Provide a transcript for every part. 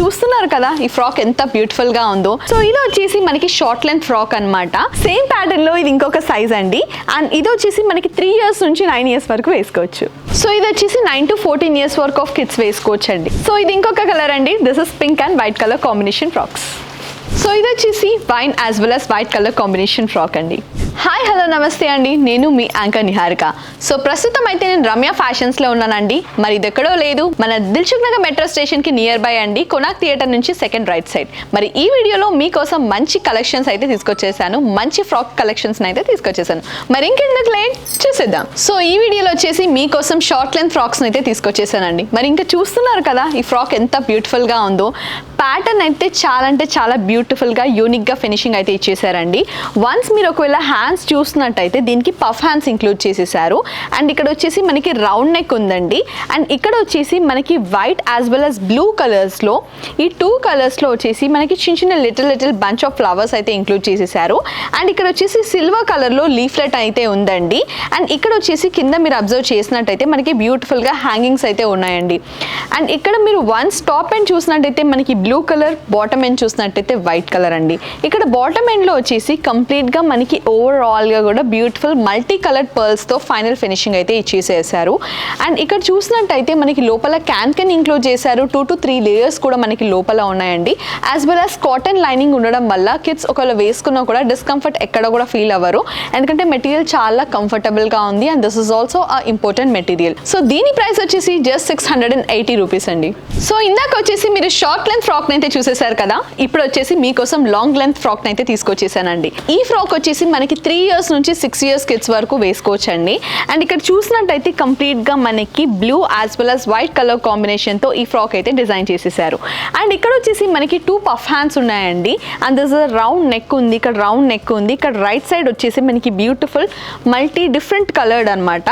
చూస్తున్నారు కదా ఈ ఫ్రాక్ ఎంత బ్యూటిఫుల్ గా ఉందో. సో ఇది వచ్చేసి మనకి షార్ట్ లెంత్ ఫ్రాక్ అన్నమాట. సేమ్ ప్యాటర్న్ లో ఇది ఇంకొక సైజ్ అండి. అండ్ ఇది వచ్చేసి మనకి 3 years నుంచి 9 years వరకు వేసుకోవచ్చు. సో ఇది వచ్చేసి 9 to 14 years వరకు ఆఫ్ కిడ్స్ వేసుకోవచ్చు అండి. సో ఇది ఇంకొక కలర్ అండి. This is pink and white colour combination frocks. So ఇది వచ్చేసి wine as well as white colour combination frock అండి. హాయ్ హలో నమస్తే అండి, నేను మీ యాంకర్ నిహారిక. సో ప్రస్తుతం అయితే నేను రమ్య ఫ్యాషన్స్లో ఉన్నానండి. మరి ఇది ఎక్కడో లేదు, మన దిల్సుఖ్ నగర్ మెట్రో స్టేషన్కి నియర్ బై అండి, కొనాక్ థియేటర్ నుంచి సెకండ్ రైట్ సైడ్. మరి ఈ వీడియోలో మీకోసం మంచి కలెక్షన్స్ అయితే తీసుకొచ్చేసాను, మంచి ఫ్రాక్ కలెక్షన్స్ అయితే తీసుకొచ్చేసాను. మరి ఇంకెందుకు లేట్ చూసేద్దాం. సో ఈ వీడియోలో వచ్చేసి మీకోసం షార్ట్ లెంత్ ఫ్రాక్స్ అయితే తీసుకొచ్చేసానండి. మరి ఇంకా చూస్తున్నారు కదా ఈ ఫ్రాక్ ఎంత బ్యూటిఫుల్గా ఉందో. ప్యాటర్న్ అయితే చాలా బ్యూటిఫుల్గా యూనిక్గా ఫినిషింగ్ అయితే ఇచ్చేసారండి. వన్స్ మీరు ఒకవేళ హ్యాండ్స్ చూస్తున్నట్టయితే దీనికి పఫ్ హ్యాండ్స్ ఇంక్లూడ్ చేసేసారు. అండ్ ఇక్కడ వచ్చేసి మనకి రౌండ్ నెక్ ఉందండి. అండ్ ఇక్కడ వచ్చేసి మనకి white as well as blue కలర్స్లో, ఈ 2 కలర్స్లో వచ్చేసి మనకి చిన్న లిటిల్ బంచ్ ఆఫ్ ఫ్లవర్స్ అయితే ఇంక్లూడ్ చేసేసారు. అండ్ ఇక్కడ వచ్చేసి సిల్వర్ కలర్లో లీఫ్లెట్ అయితే ఉందండి. అండ్ ఇక్కడ వచ్చేసి కింద మీరు అబ్జర్వ్ చేసినట్టయితే మనకి బ్యూటిఫుల్గా హ్యాంగింగ్స్ అయితే ఉన్నాయండి. అండ్ ఇక్కడ మీరు వన్స్ టాప్ ఎండ్ చూసినట్టయితే మనకి బ్లూ కలర్, బాటమ్ ఎండ్ చూసినట్టయితే వైట్ కలర్ అండి. ఇక్కడ బాటమ్ ఎండ్లో వచ్చేసి కంప్లీట్గా మనకి ఓవరాల్గా కూడా బ్యూటిఫుల్ మల్టీ కలర్డ్ పర్ల్స్తో ఫైనల్ ఫినిషింగ్ అయితే ఇచ్చేసేసారు. అండ్ ఇక్కడ చూసినట్టయితే మనకి లోపల క్యాన్ ఇంక్లూడ్ చేశారు. 2 to 3 layers కూడా మనకి లోపల ఉన్నాయండి. As well as cotton lining ఉండడం వల్ల కిడ్స్ ఒకవేళ వేసుకున్నా కూడా డిస్కంఫర్ట్ ఎక్కడ కూడా ఫీల్ అవ్వరు, ఎందుకంటే మెటీరియల్ చాలా కంఫర్టబుల్గా ఉంది. And this is also important material. So దీని ప్రైస్ వచ్చేసి జస్ట్ 680 రూపీస్ అండి. సో ఇందాక వచ్చేసి మీరు షార్ట్ లెంత్ ఫ్రాక్ అయితే చూసేసారు కదా, ఇప్పుడు వచ్చేసి మీకోసం లాంగ్ లెంత్ ఫ్రాక్ అయితే తీసుకొచ్చేసానండి. ఈ ఫ్రాక్ వచ్చేసి మనకి 3 years నుంచి 6 years కిడ్స్ వరకు వేసుకోవచ్చండి. అండ్ ఇక్కడ చూసినట్టయితే కంప్లీట్గా మనకి blue as well as white colour కాంబినేషన్తో ఈ ఫ్రాక్ అయితే డిజైన్ చేసేసారు. అండ్ ఇక్కడ వచ్చేసి మనకి 2 పఫ్ హ్యాండ్స్ ఉన్నాయండి. అండ్ దిస్ రౌండ్ నెక్ ఉంది, ఇక్కడ రౌండ్ నెక్ ఉంది. ఇక్కడ రైట్ సైడ్ వచ్చేసి మనకి బ్యూటిఫుల్ మల్టీ డిఫరెంట్ కలర్డ్ అనమాట,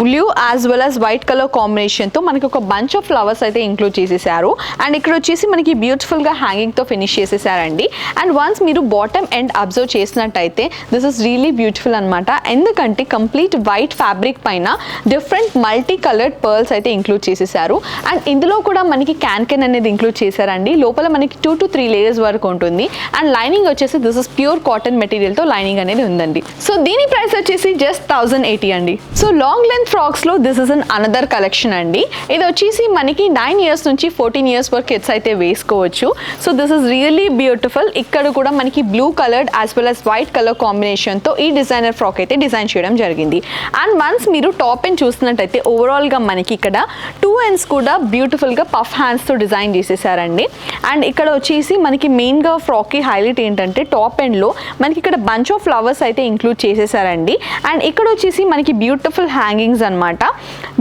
blue as well as white colour కాంబినేషన్తో మనకి ఒక బంచ్ ఆఫ్ ఫ్లవర్స్ అయితే ఇంక్లూడ్ చేసేసారు. అండ్ ఇక్కడ వచ్చేసి మనకి బ్యూటిఫుల్గా హ్యాంగింగ్తో ఫినిష్ చేసేసారండి. అండ్ వన్స్ మీరు బాటమ్ ఎండ్ అబ్జర్వ్ చేసినట్టయితే దిస్ ఇస్ రియలీ బ్యూటిఫుల్ అనమాట, ఎందుకంటే కంప్లీట్ వైట్ ఫ్యాబ్రిక్ పైన డిఫరెంట్ మల్టీ కలర్డ్ పర్ల్స్ అయితే ఇంక్లూడ్ చేసేసారు. అండ్ ఇందులో కూడా మనకి క్యాన్ అనేది ఇంక్లూడ్ చేశారండి. లోపల మనకి 2 to 3 layers వరకు ఉంటుంది. అండ్ లైనింగ్ వచ్చేసి దిస్ ఇస్ ప్యూర్ కాటన్ మెటీరియల్తో లైనింగ్ అనేది ఉందండి. సో దీని ప్రైస్ వచ్చేసి జస్ట్ 1080 అండి. సో లాంగ్ లెంత్ ఫ్రాక్స్లో this is an another collection అండి. ఇది వచ్చేసి మనకి 9 years నుంచి 14 years వరకు కిడ్స్ అయితే వేసుకోవచ్చు. So this is really beautiful. ఇక్కడ కూడా మనకి blue coloured as well as white colour కాంబినేషన్తో ఈ డిజైనర్ ఫ్రాక్ అయితే డిజైన్ చేయడం జరిగింది. అండ్ వన్స్ మీరు టాప్ ఎండ్ చూసినట్టయితే ఓవరాల్గా మనకి ఇక్కడ 2 ends కూడా బ్యూటిఫుల్గా పఫ్ హ్యాండ్స్తో డిజైన్ చేసేసారండి. అండ్ ఇక్కడ వచ్చేసి మనకి మెయిన్గా ఫ్రాక్కి హైలైట్ ఏంటంటే టాప్ ఎండ్లో మనకి ఇక్కడ బంచ్ ఆఫ్ ఫ్లవర్స్ అయితే ఇంక్లూడ్ చేసేసారండి. అండ్ ఇక్కడ వచ్చేసి మనకి బ్యూటిఫుల్ హ్యాంగింగ్స్ అనమాట,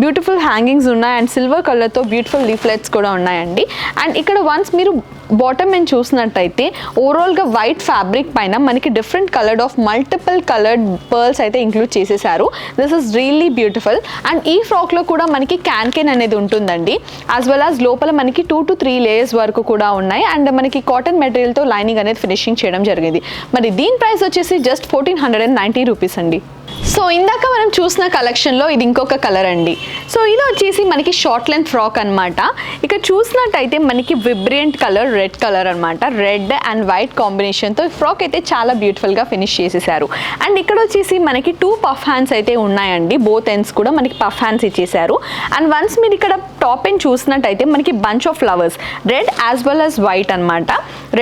బ్యూటిఫుల్ హ్యాంగింగ్స్ ఉన్నాయి. అండ్ సిల్వర్ కలర్తో బ్యూటిఫుల్ లీఫ్లెట్స్ కూడా ఉన్నాయండి. అండ్ ఇక్కడ వన్స్ మీరు బాటమ్ ఎండ్ చూసినట్టయితే ఓవరాల్గా వైట్ ఫ్యాబ్రిక్ పైన మనకి different coloured of multiple coloured pearls అయితే ఇంక్లూడ్ చేసేసారు. This is really beautiful. And ఈ ఫ్రాక్లో కూడా మనకి క్యాన్ అనేది ఉంటుందండి. యాజ్ వెల్ as లోపల మనకి 2 to 3 layers వరకు కూడా ఉన్నాయి. అండ్ మనకి కాటన్ మెటీరియల్తో లైనింగ్ అనేది ఫినిషింగ్ చేయడం జరిగింది. మరి దీని ప్రైస్ వచ్చేసి జస్ట్ 1490 రూపీస్ అండి. సో ఇందాక మనం చూసిన కలెక్షన్లో ఇది ఇంకొక కలర్ అండి. సో ఇది వచ్చేసి మనకి షార్ట్ లెంత్ ఫ్రాక్ అనమాట. ఇక్కడ చూసినట్టయితే మనకి విబ్రియంట్ కలర్ రెడ్ కలర్ అనమాట, రెడ్ అండ్ వైట్ కాంబినేషన్తో ఫ్రాక్ అయితే చాలా బ్యూటిఫుల్గా ఫినిష్ చేసేసారు. అండ్ ఇక్కడ వచ్చేసి మనకి 2 పఫ్ హ్యాండ్స్ అయితే ఉన్నాయండి, బోత్ ఎండ్స్ కూడా మనకి పఫ్ హ్యాండ్స్ ఇచ్చేసారు. అండ్ వన్స్ మీరు ఇక్కడ టాప్ ఎండ్ చూసినట్టయితే మనకి bunch of flowers red as well as white అనమాట,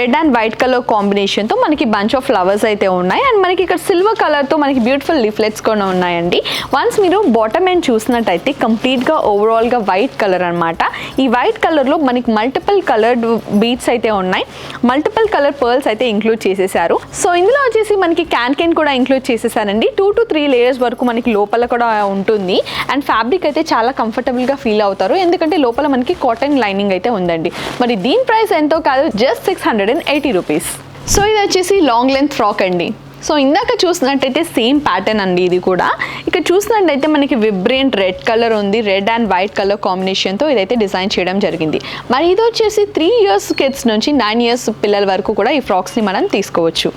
రెడ్ అండ్ వైట్ కలర్ కాంబినేషన్తో మనకి బంచ్ ఆఫ్ ఫ్లవర్స్ అయితే ఉన్నాయి. అండ్ మనకి ఇక్కడ సిల్వర్ కలర్తో మనకి బ్యూటిఫుల్ లీఫ్లెట్స్ కూడా ఉన్నాయండి. వన్స్ మీరు బాటమ్ ఎండ్ చూసినట్టయితే కంప్లీట్గా ఓవరాల్గా వైట్ కలర్ అనమాట. ఈ వైట్ కలర్లో మనకి మల్టిపుల్ కలర్డ్ బీడ్స్ అయితే ఉన్నాయి, మల్టిపుల్ కలర్ పర్ల్స్ అయితే ఇంక్లూడ్ చేసేసారు. సో ఇందులో వచ్చేసి మనకి క్యాన్ కూడా ఇంక్లూడ్ చేసేసారండి. 2 to 3 layers వరకు మనకి లోపల కూడా ఉంటుంది. అండ్ ఫ్యాబ్రిక్ అయితే చాలా కంఫర్టబుల్గా ఫీల్ అవుతారు, ఎందుకంటే లోపల మనకి కాటన్ లైనింగ్ అయితే ఉందండి. మరి దీని ప్రైస్ ఎంతో కాదు, జస్ట్ 680 రూపీస్. సో ఇది వచ్చేసి లాంగ్ లెంత్ ఫ్రాక్ అండి. సో ఇందాక చూసినట్టయితే సేమ్ ప్యాటర్న్ అండి ఇది కూడా. ఇక్కడ చూసినట్టయితే మనకి విబ్రెంట్ రెడ్ కలర్ ఉంది, రెడ్ అండ్ వైట్ కలర్ కాంబినేషన్తో ఇదైతే డిజైన్ చేయడం జరిగింది. మరి ఇది వచ్చేసి 3 years కిడ్స్ నుంచి 9 years పిల్లల వరకు కూడా ఈ ఫ్రాక్స్ని మనం తీసుకోవచ్చు.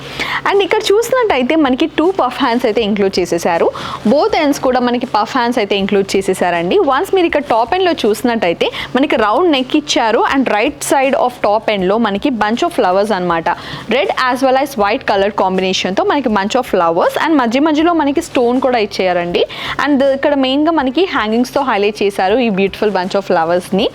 అండ్ ఇక్కడ చూసినట్టయితే మనకి 2 పఫ్ హ్యాండ్స్ అయితే ఇంక్లూడ్ చేసేసారు. బోత్ ఎండ్స్ కూడా మనకి పఫ్ హ్యాండ్స్ అయితే ఇంక్లూడ్ చేసేసారండి. వన్స్ మీరు ఇక్కడ టాప్ ఎండ్లో చూసినట్టయితే మనకి రౌండ్ నెక్ ఇచ్చారు and right side of top ఎండ్లో మనకి బంచ్ ఆఫ్ ఫ్లవర్స్ అనమాట, red as well as white colour కాంబినేషన్తో మనకి బంచ్ ఆఫ్ ఫ్లవర్స్ అండ్ మధ్యలో మనకి స్టోన్ కూడా ఇచ్చేయారండి. అండ్ ఇక్కడ మెయిన్గా మనకి హ్యాంగింగ్స్తో హైలైట్ చేశారు ఈ బ్యూటిఫుల్ బంచ్ ఆఫ్ ఫ్లవర్స్ని.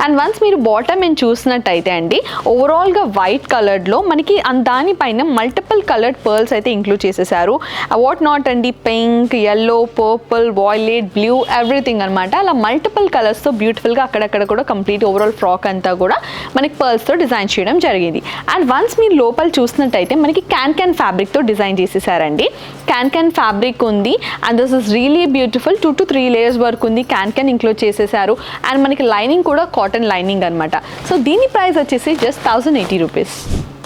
అండ్ వన్స్ మీరు బాటమ్ ఎండ్ చూసినట్టయితే అండి ఓవరాల్గా వైట్ కలర్లో మనకి దానిపైన మల్టిపుల్ కలర్డ్ పర్ల్స్ అయితే ఇంక్లూడ్ చేసేసారు. వాట్ నాట్ అండి, pink, yellow, purple, violet, blue, everything అనమాట. అలా మల్టిపుల్ కలర్స్తో బ్యూటిఫుల్గా అక్కడక్కడ కూడా కంప్లీట్ ఓవరాల్ ఫ్రాక్ అంతా కూడా మనకి పర్ల్స్తో డిజైన్ చేయడం జరిగింది. అండ్ వన్స్ మీరు లోపల చూసినట్టయితే మనకి క్యాన్ ఫ్యాబ్రిక్తో డిజైన్ చేసేసారండి. క్యాన్ ఫ్యాబ్రిక్ ఉంది and this is really beautiful. 2 to 3 layers వరకు ఉంది, క్యాన్ ఇంక్లూడ్ చేసేసారు. అండ్ మనకి లైనింగ్ కూడా కాటన్ లైనింగ్ అనమాట. సో దీని ప్రైస్ వచ్చేసి జస్ట్ 1080 రూపీస్.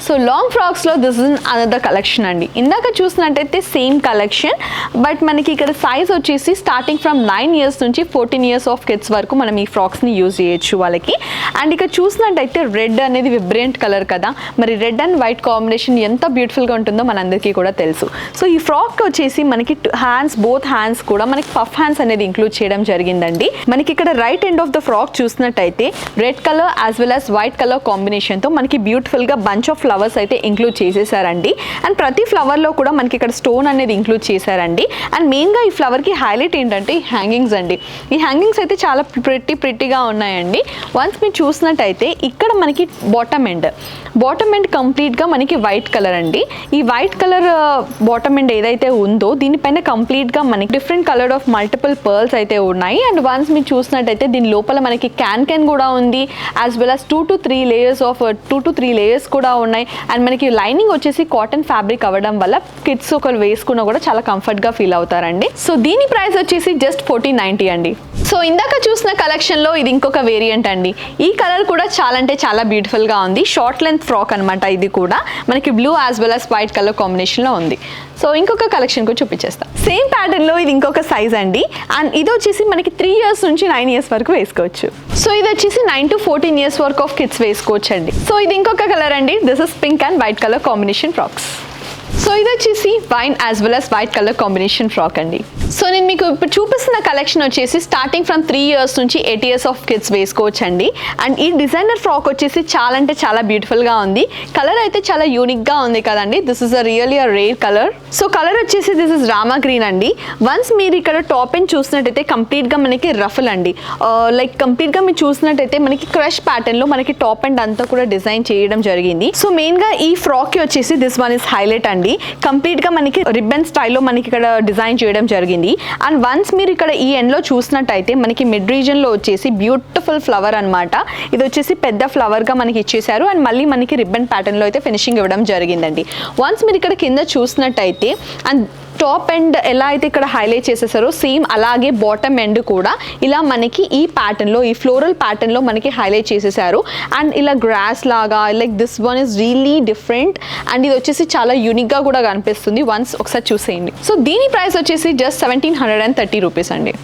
సో లాంగ్ ఫ్రాక్స్లో దిస్ ఇస్ అనదర్ కలెక్షన్ అండి. ఇందాక చూసినట్టయితే సేమ్ కలెక్షన్, బట్ మనకి ఇక్కడ సైజ్ వచ్చేసి స్టార్టింగ్ ఫ్రమ్ 9 years నుంచి 14 years ఆఫ్ కిడ్స్ వరకు మనం ఈ ఫ్రాక్స్ని యూజ్ చేయొచ్చు వాళ్ళకి. అండ్ ఇక్కడ చూసినట్టయితే రెడ్ అనేది విబ్రెంట్ కలర్ కదా, మరి రెడ్ అండ్ వైట్ కాంబినేషన్ ఎంత బ్యూటిఫుల్గా ఉంటుందో మనందరికీ కూడా తెలుసు. సో ఈ ఫ్రాక్ వచ్చేసి మనకి బోత్ హ్యాండ్స్ కూడా మనకి పఫ్ హ్యాండ్స్ అనేది ఇంక్లూడ్ చేయడం జరిగిందండి. మనకి ఇక్కడ right end of the frock చూసినట్టయితే red colour as well as white colour కాంబినేషన్తో మనకి బ్యూటిఫుల్గా బంచ్ ఆఫ్ ఫ్లవర్స్ అయితే ఇంక్లూడ్ చేసేసారండి. అండ్ ప్రతి ఫ్లవర్లో కూడా మనకి ఇక్కడ స్టోన్ అనేది ఇంక్లూడ్ చేశారండి. అండ్ మెయిన్గా ఈ ఫ్లవర్కి హైలైట్ ఏంటంటే ఈ హ్యాంగింగ్స్ అండి. ఈ హ్యాంగింగ్స్ అయితే చాలా ప్రిట్టిగా ఉన్నాయండి. వన్స్ మీరు చూసినట్టయితే ఇక్కడ మనకి బాటమ్ ఎండ్ కంప్లీట్గా మనకి వైట్ కలర్ అండి. ఈ వైట్ కలర్ బాటమ్ ఎండ్ ఏదైతే ఉందో దీనిపైన కంప్లీట్గా మనకి different colour of multiple pearls అయితే ఉన్నాయి. అండ్ వన్స్ మీరు చూసినట్టయితే దీని లోపల మనకి క్యాన్ కూడా ఉంది, as well as 2 to 3 layers కూడా ఉన్నాయి. అండ్ మనకి లైనింగ్ వచ్చేసి కాటన్ ఫ్యాబ్రిక్ అవ్వడం వల్ల కిడ్స్ ఒకరు వేసుకున్నా కూడా చాలా కంఫర్ట్గా ఫీల్ అవుతారండి. సో దీని ప్రైస్ వచ్చేసి జస్ట్ 1490 అండి. సో ఇందాక చూసిన కలెక్షన్లో ఇది ఇంకొక వేరియంట్ అండి. ఈ కలర్ కూడా చాలా అంటే చాలా బ్యూటిఫుల్గా ఉంది. షార్ట్ లెంత్ ఫ్రాక్ అనమాట. ఇది కూడా మనకి blue as well as white colour కాంబినేషన్లో ఉంది. సో ఇంకొక కలెక్షన్ కూడా చూపించేస్తాం. సేమ్ ప్యాటర్న్లో ఇది ఇంకొక సైజ్ అండి. అండ్ ఇది వచ్చేసి మనకి 3 years నుంచి 9 years వరకు వేసుకోవచ్చు. సో ఇది వచ్చేసి 9 to 14 years వరకు ఆఫ్ కిడ్స్ వేసుకోవచ్చు అండి. సో ఇది ఇంకొక కలర్ అండి. This is pink and white colour combination frocks. So ఇది వచ్చేసి wine as well as white colour combination frock అండి. సో నేను మీకు ఇప్పుడు చూపిస్తున్న కలెక్షన్ వచ్చేసి స్టార్టింగ్ ఫ్రమ్ 3 years నుంచి 8 years ఆఫ్ కిడ్స్ వేసుకోవచ్చు అండి. అండ్ ఈ డిజైనర్ ఫ్రాక్ వచ్చేసి చాలా అంటే చాలా బ్యూటిఫుల్గా ఉంది. కలర్ అయితే చాలా యూనిక్గా ఉంది కదండి. This is really rare colour. So colour వచ్చేసి దిస్ ఇస్ రామా గ్రీన్ అండి. వన్స్ మీరు ఇక్కడ టాప్ ఎండ్ చూసినట్టయితే కంప్లీట్గా మనకి రఫుల్ అండి. లైక్ కంప్లీట్గా మీరు చూసినట్టయితే మనకి క్రష్ ప్యాటర్న్లో మనకి టాప్ ఎండ్ అంతా కూడా డిజైన్ చేయడం జరిగింది. సో మెయిన్గా ఈ ఫ్రాక్కి వచ్చేసి దిస్ వన్ ఇస్ హైలైట్ అండి. కంప్లీట్గా మనకి రిబ్బన్ స్టైల్లో మనకి ఇక్కడ డిజైన్ చేయడం జరిగింది. అండ్ వన్స్ మీరు ఇక్కడ ఈ ఎండ్లో చూసినట్టయితే మనకి మిడ్ రీజన్లో వచ్చేసి బ్యూటిఫుల్ ఫ్లవర్ అనమాట. ఇది వచ్చేసి పెద్ద ఫ్లవర్గా మనకి ఇచ్చేసారు. అండ్ మళ్ళీ మనకి రిబ్బన్ ప్యాటర్న్లో అయితే ఫినిషింగ్ ఇవ్వడం జరిగిందండి. వన్స్ మీరు ఇక్కడ కింద చూసినట్టయితే అండ్ టాప్ ఎండ్ ఎలా అయితే ఇక్కడ హైలైట్ చేసేసారో సేమ్ అలాగే బాటమ్ ఎండ్ కూడా ఇలా మనకి ఈ ప్యాటర్న్లో ఈ ఫ్లోరల్ ప్యాటర్న్లో మనకి హైలైట్ చేసేసారు. అండ్ ఇలా గ్రాస్ లాగా like this one is really different. And ఇది వచ్చేసి చాలా యూనిక్గా కూడా కనిపిస్తుంది. వన్స్ ఒకసారి చూసేయండి. సో దీని ప్రైస్ వచ్చేసి జస్ట్ 1730 రూపీస్ అండి.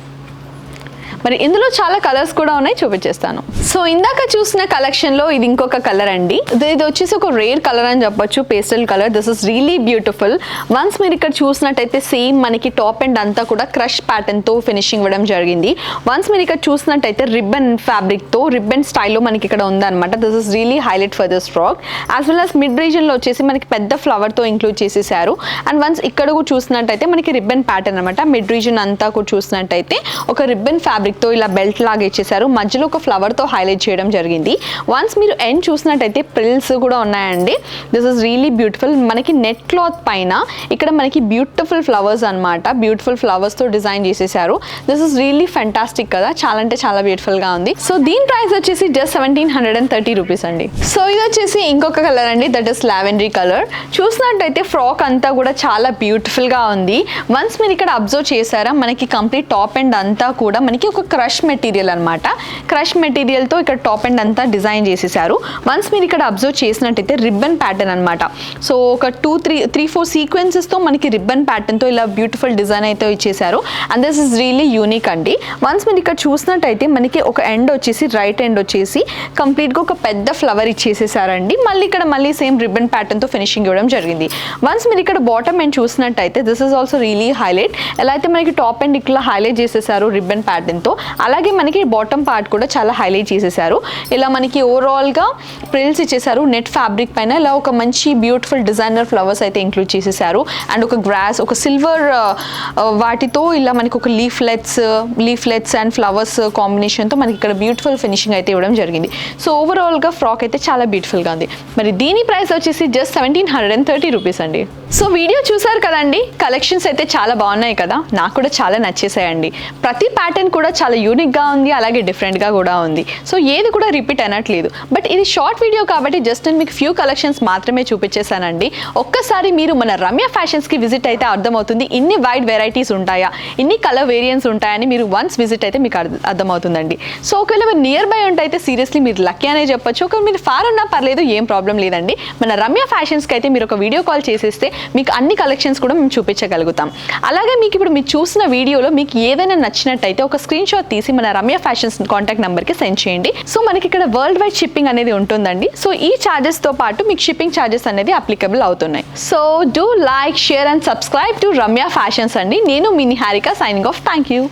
మరి ఇందులో చాలా కలర్స్ కూడా ఉన్నాయి, చూపించేస్తాను. సో ఇందాక చూసిన కలెక్షన్లో ఇది ఇంకొక కలర్ అండి. ఇది వచ్చేసి ఒక రేర్ కలర్ అని చెప్పొచ్చు, pastel colour. This is really beautiful. Once మీరు ఇక్కడ చూసినట్టయితే సేమ్ మనకి టాప్ ఎండ్ అంతా కూడా క్రష్ ప్యాటర్న్తో ఫినిషింగ్ ఇవ్వడం జరిగింది. వన్స్ మీరు ఇక్కడ చూసినట్టయితే రిబ్బన్ ఫ్యాబ్రిక్తో రిబ్బన్ స్టైల్లో మనకి ఇక్కడ ఉందన్నమాట. This is really highlight for this frock. As well as mid రీజన్లో వచ్చేసి మనకి పెద్ద ఫ్లవర్తో ఇంక్లూడ్ చేసేసారు. అండ్ వన్స్ ఇక్కడ కూడా చూసినట్టయితే మనకి రిబ్బన్ ప్యాటర్న్ అనమాట. మిడ్ రీజన్ అంతా కూడా చూసినట్టయితే ఒక రిబ్బన్ ఫ్యాబ్రిక్ తో ఇలా బెల్ట్ లాగా ఇచ్చేసారు. మధ్యలో ఒక ఫ్లవర్ తో హైలైట్ చేయడం జరిగింది. వన్స్ మీరు ఎండ్ చూసినట్టయితే ప్రిల్స్ కూడా ఉన్నాయండి. This is really beautiful. మనకి నెట్ క్లాత్ పైన ఇక్కడ మనకి బ్యూటిఫుల్ ఫ్లవర్స్ అనమాట. బ్యూటిఫుల్ ఫ్లవర్స్ తో డిజైన్ చేసేసారు. దిస్ ఇస్ రియల్లీ ఫెంటాస్టిక్ కదా, చాలా అంటే చాలా బ్యూటిఫుల్ గా ఉంది. సో దీని ప్రైస్ వచ్చేసి జస్ట్ 1730 రూపీస్ అండి. సో ఇది వచ్చేసి ఇంకొక కలర్ అండి, దట్ ఇస్ లావెండరీ కలర్. చూసినట్టయితే ఫ్రాక్ అంతా కూడా చాలా బ్యూటిఫుల్ గా ఉంది. వన్స్ మీరు ఇక్కడ అబ్జర్వ్ చేశారా, మనకి కంప్లీట్ టాప్ ఎండ్ అంతా కూడా మనకి ఒక ఒక క్రష్ మెటీరియల్ అనమాట. క్రష్ మెటీరియల్తో ఇక్కడ టాప్ అండ్ అంతా డిజైన్ చేసేసారు. వన్స్ మీరు ఇక్కడ అబ్జర్వ్ చేసినట్టయితే రిబ్బన్ ప్యాటర్న్ అనమాట. సో ఒక 2-3-4 సీక్వెన్సెస్తో మనకి రిబ్బన్ ప్యాటర్న్తో ఇలా బ్యూటిఫుల్ డిజైన్ అయితే ఇచ్చేసారు. And this is really unique అండి. వన్స్ మీరు ఇక్కడ చూసినట్టయితే మనకి ఒక ఎండ్ వచ్చేసి రైట్ ఎండ్ వచ్చేసి కంప్లీట్గా ఒక పెద్ద ఫ్లవర్ ఇచ్చేసేసారండి. మళ్ళీ ఇక్కడ మళ్ళీ సేమ్ రిబ్బన్ ప్యాటర్న్తో ఫినిషింగ్ ఇవ్వడం జరిగింది. వన్స్ మీరు ఇక్కడ బాటమ్ ఎండ్ చూసినట్టయితే this is also really highlight. ఎలా అయితే మనకి టాప్ ఎండ్ ఇట్లా హైలైట్ చేసేసారు రిబ్బన్ ప్యాటర్న్తో, అలాగే మనకి బాటమ్ పార్ట్ కూడా చాలా హైలైట్ చేసేసారు. ఇలా మనకి ఓవరాల్గా ప్రిల్స్ ఇచ్చేసారు. నెట్ ఫ్యాబ్రిక్ పైన ఇలా ఒక మంచి బ్యూటిఫుల్ డిజైనర్ ఫ్లవర్స్ అయితే ఇంక్లూడ్ చేసేసారు. అండ్ ఒక గ్రాస్, ఒక సిల్వర్ వాటితో ఇలా మనకి ఒక లీఫ్లెట్స్ అండ్ ఫ్లవర్స్ కాంబినేషన్తో మనకి ఇక్కడ బ్యూటిఫుల్ ఫినిషింగ్ అయితే ఇవ్వడం జరిగింది. సో ఓవరాల్గా ఫ్రాక్ అయితే చాలా బ్యూటిఫుల్గా ఉంది. మరి దీని ప్రైస్ వచ్చేసి జస్ట్ 1730 రూపీస్ అండి. సో వీడియో చూసారు కదండి, కలెక్షన్స్ అయితే చాలా బాగున్నాయి కదా, నాకు కూడా చాలా నచ్చేసాయండి. ప్రతి ప్యాటర్న్ కూడా చాలా యూనిక్గా ఉంది, అలాగే డిఫరెంట్గా కూడా ఉంది. సో ఏది కూడా రిపీట్ అనట్లేదు. బట్ ఇది షార్ట్ వీడియో కాబట్టి జస్ట్ నేను మీకు ఫ్యూ కలెక్షన్స్ మాత్రమే చూపించేశానండి. ఒక్కసారి మీరు మన రమ్య ఫ్యాషన్స్కి విజిట్ అయితే అర్థమవుతుంది ఇన్ని వైడ్ వెరైటీస్ ఉంటాయా, ఇన్ని కలర్ వేరియంట్స్ ఉంటాయని మీరు వన్స్ విజిట్ అయితే మీకు అర్థమవుతుందండి. సో ఒకవేళ మీరు నియర్ బై ఉంటే అయితే సీరియస్లీ మీరు లక్కీ అనే చెప్పొచ్చు. ఒకవేళ మీరు ఫార్ ఉన్నా పర్లేదు, ఏం ప్రాబ్లం లేదండి. మన రమ్య ఫ్యాషన్స్కి అయితే మీరు ఒక వీడియో కాల్ చేసేస్తే మీకు అన్ని కలెక్షన్స్ కూడా మేము చూపించగలుగుతాం. అలాగే మీకు ఇప్పుడు మీరు చూసిన వీడియోలో మీకు ఏదైనా నచ్చినట్టయితే ఒక స్క్రీన్ షాట్ తీసి మన రమ్య ఫ్యాషన్స్ కాంటాక్ట్ నెంబర్కి సెండ్ చేయండి. సో మనకి ఇక్కడ వరల్డ్ వైడ్ షిప్పింగ్ అనేది ఉంటుందండి. సో ఈ ఛార్జెస్తో పాటు మీకు షిప్పింగ్ ఛార్జెస్ అనేది అప్లికబుల్ అవుతున్నాయి. So do like, share and subscribe to Ramya fashions అండి. నేను మీ Niharika signing off. Thank you.